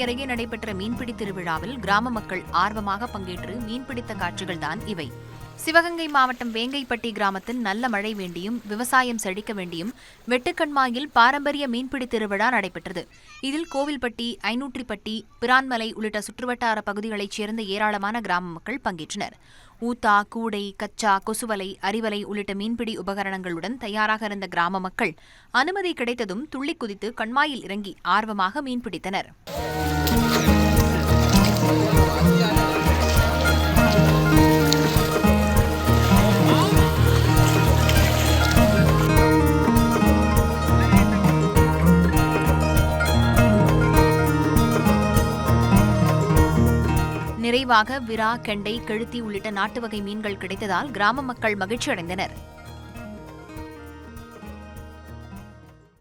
அருகே நடைபெற்ற மீன்பிடி திருவிழாவில் கிராம மக்கள் ஆர்வமாக பங்கேற்று மீன்பிடித்த காட்சிகள்தான் இவை. சிவகங்கை மாவட்டம் வேங்கைப்பட்டி கிராமத்தில் நல்ல மழை வேண்டியும் விவசாயம் செழிக்க வேண்டியும் வெட்டுக்கண்மாயில் பாரம்பரிய மீன்பிடி திருவிழா நடைபெற்றது. இதில் கோவில்பட்டி, ஐநூற்றிப்பட்டி, பிரான்மலை உள்ளிட்ட சுற்றுவட்டார பகுதிகளைச் சேர்ந்த ஏராளமான கிராம மக்கள் பங்கேற்றனர். ஊத்தா, கூடை, கச்சா, கொசுவலை, அரிவலை உள்ளிட்ட மீன்பிடி உபகரணங்களுடன் தயாராக இருந்த கிராம மக்கள் அனுமதி கிடைத்ததும் துள்ளிக் குதித்து கண்மாயில் இறங்கி ஆர்வமாக மீன்பிடித்தனர். நிறைவாக விரா, கெண்டை, கெழுத்தி உள்ளிட்ட நாட்டு வகை மீன்கள் கிடைத்ததால் கிராம மக்கள் மகிழ்ச்சியடைந்தனர்.